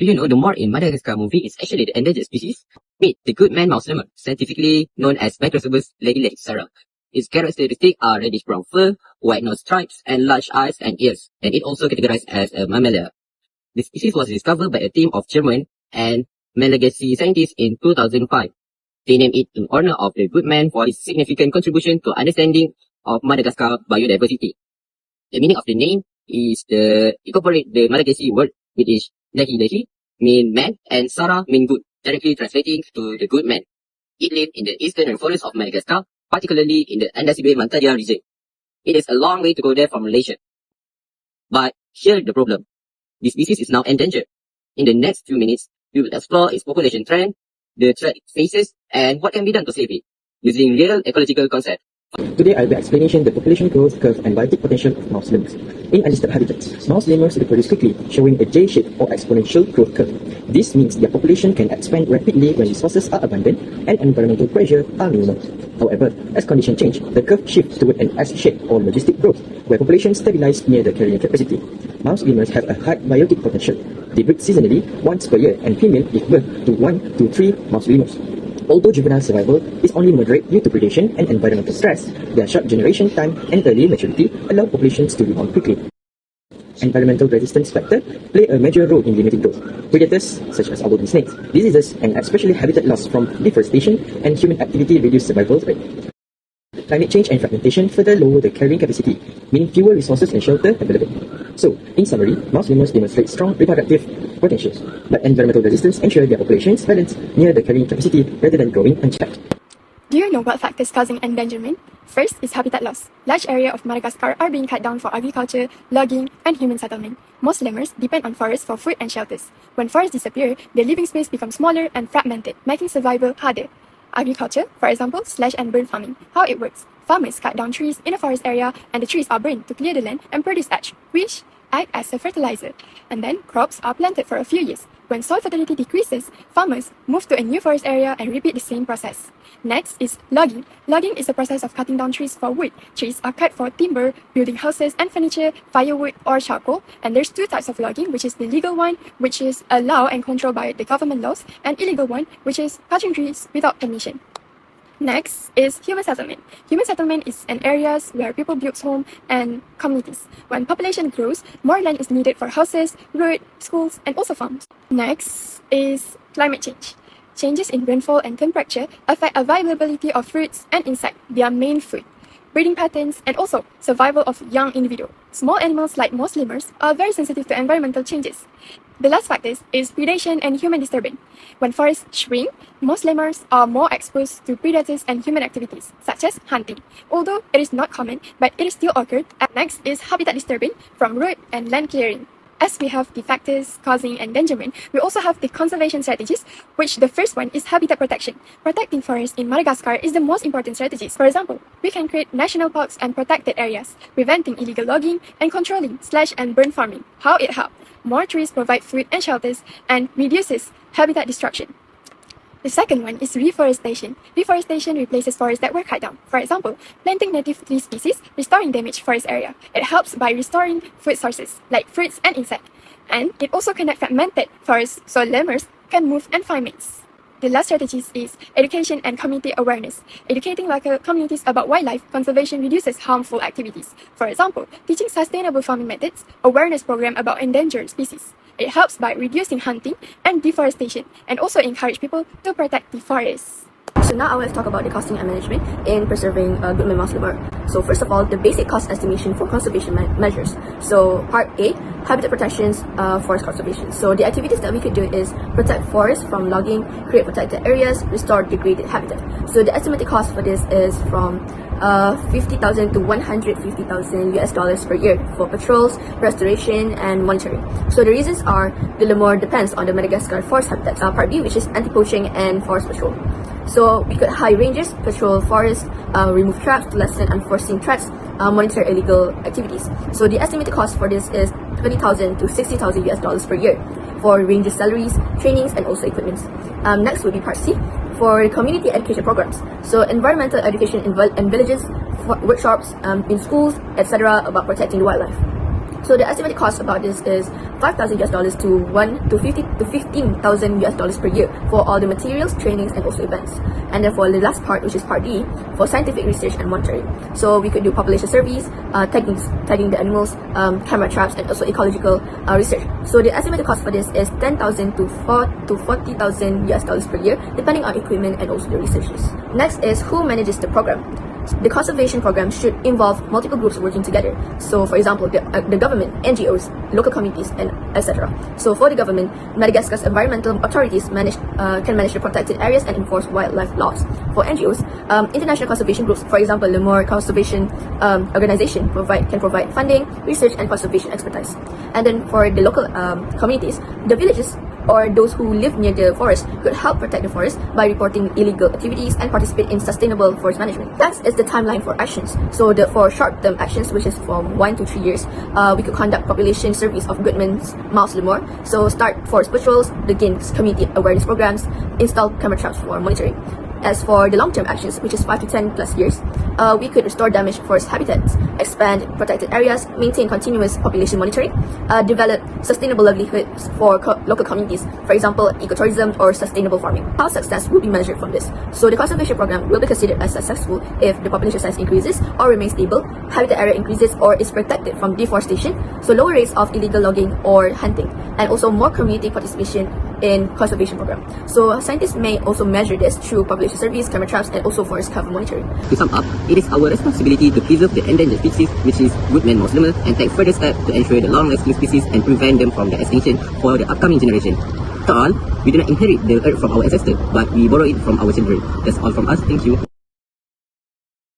Do you know the more in Madagascar movie is actually the endangered species? Meet the good man mouse lemur, scientifically known as Microcebus ladyleg sara. Its characteristics are reddish brown fur, white nose stripes, and large eyes and ears, and it also categorized as a mammalia. The species was discovered by a team of German and Malagasy scientists in 2005. They named it in honor of the good man for his significant contribution to understanding of Madagascar biodiversity. The meaning of the name is to incorporate the Malagasy word, which is lehi mean man, and Sara mean good, directly translating to the good man. It lives in the eastern rainforest of Madagascar, particularly in the Andasibe Mantadia region. It is a long way to go there from Malaysia. But here's the problem. This species is now endangered. In the next few minutes, we will explore its population trend, the threat it faces, and what can be done to save it, using real ecological concepts. Today I'll be explaining the population growth curve and biotic potential of mouse lemurs. In undisturbed habitats, mouse lemurs reproduce quickly, showing a J-shaped or exponential growth curve. This means their population can expand rapidly when resources are abundant and environmental pressure are minimal. However, as conditions change, the curve shifts toward an S-shape or logistic growth, where populations stabilize near the carrying capacity. Mouse lemurs have a high biotic potential. They breed seasonally once per year, and female give birth to 1 to 3 mouse lemurs. Although juvenile survival is only moderate due to predation and environmental stress, their short generation time and early maturity allow populations to rebound quickly. Environmental resistance factors play a major role in limiting growth. Predators such as outdoor snakes, diseases, and especially habitat loss from deforestation and human activity reduce survival rate. Climate change and fragmentation further lower the carrying capacity, meaning fewer resources and shelter available. So, in summary, mouse lemurs demonstrate strong reproductive potentials, but environmental resistance ensures their populations balance near the carrying capacity rather than growing unchecked. Do you know what factors causing endangerment? First is habitat loss. Large areas of Madagascar are being cut down for agriculture, logging, and human settlement. Most lemurs depend on forests for food and shelters. When forests disappear, their living space becomes smaller and fragmented, making survival harder. Agriculture, for example, slash and burn farming. How it works. Farmers cut down trees in a forest area and the trees are burned to clear the land and produce ash, which act as a fertilizer. And then crops are planted for a few years. When soil fertility decreases, farmers move to a new forest area and repeat the same process. Next is logging. Logging is the process of cutting down trees for wood. Trees are cut for timber, building houses and furniture, firewood or charcoal. And there's two types of logging, which is the legal one, which is allowed and controlled by the government laws, and illegal one, which is cutting trees without permission. Next is human settlement. Human settlement is an areas where people build homes and communities. When population grows, more land is needed for houses, roads, schools, and also farms. Next is climate change. Changes in rainfall and temperature affect availability of fruits and insects, their main food, breeding patterns, and also survival of young individuals. Small animals like mouse lemurs are very sensitive to environmental changes. The last factor is predation and human disturbance. When forests shrink, mouse lemurs are more exposed to predators and human activities, such as hunting. Although it is not common, but it is still occurred. And next is habitat disturbance from road and land clearing. As we have the factors causing endangerment, we also have the conservation strategies, which the first one is habitat protection. Protecting forests in Madagascar is the most important strategies. For example, we can create national parks and protected areas, preventing illegal logging and controlling slash and burn farming. How it helps? More trees provide food and shelters and reduces habitat destruction. The second one is reforestation. Reforestation replaces forests that were cut down. For example, planting native tree species, restoring damaged forest area. It helps by restoring food sources like fruits and insects. And it also connects fragmented forests so lemurs can move and find mates. The last strategy is education and community awareness. Educating local communities about wildlife conservation reduces harmful activities. For example, teaching sustainable farming methods, awareness program about endangered species. It helps by reducing hunting and deforestation and also encourage people to protect the forests. So now I want to talk about the costing and management in preserving Goodman mouse lemur. So first of all, the basic cost estimation for conservation measures. So part A, habitat protections, forest conservation. So the activities that we could do is protect forests from logging, create protected areas, restore degraded habitat. So the estimated cost for this is from 50,000 to 150,000 US dollars per year for patrols, restoration, and monitoring. So the reasons are the lemur depends on the Madagascar forest habitat. Part B, which is anti-poaching and forest patrol. So we could high ranges, patrol forests, remove traps to lessen unforeseen threats, monitor illegal activities. So the estimated cost for this is 20,000 to 60,000 US dollars per year for ranger salaries, trainings, and also equipment. Next would be part C for community education programs. So environmental education in villages, workshops, in schools, etc. about protecting the wildlife. So the estimated cost about this is $5,000 to 15,000 US dollars per year for all the materials, trainings, and also events. And then for the last part, which is part D, for scientific research and monitoring. So we could do population surveys, tagging the animals, camera traps, and also ecological research. So the estimated cost for this is $10,000 to 40,000 US dollars per year, depending on equipment and also the researchers. Next is who manages the program. The conservation program should involve multiple groups working together. So, for example, the government, NGOs, local communities, and etc. So, for the government, Madagascar's environmental authorities can manage the protected areas and enforce wildlife laws. For NGOs, international conservation groups, for example, the Lemur Conservation Organization, can provide funding, research, and conservation expertise. And then for the local communities, the villages or those who live near the forest could help protect the forest by reporting illegal activities and participate in sustainable forest management. That is the timeline for actions. So for short-term actions, which is from 1 to 3 years, we could conduct population surveys of Goodman's mouse lemur. So start forest patrols, begin community awareness programs, install camera traps for monitoring. As for the long-term actions, which is 5 to 10 plus years, we could restore damaged forest habitats, expand protected areas, maintain continuous population monitoring, develop sustainable livelihoods for local communities, for example, ecotourism or sustainable farming. How success will be measured from this? So the conservation program will be considered as successful if the population size increases or remains stable, habitat area increases or is protected from deforestation, so lower rates of illegal logging or hunting, and also more community participation in conservation program. So scientists may also measure this through population surveys, camera traps, and also forest cover monitoring. To sum up, it is our responsibility to preserve the endangered species, which is Goodman mouse lemur, and take further steps to ensure the long-lasting species and prevent them from the extinction for the upcoming generation. After all, we do not inherit the earth from our ancestors, but we borrow it from our children. That's all from us. Thank you.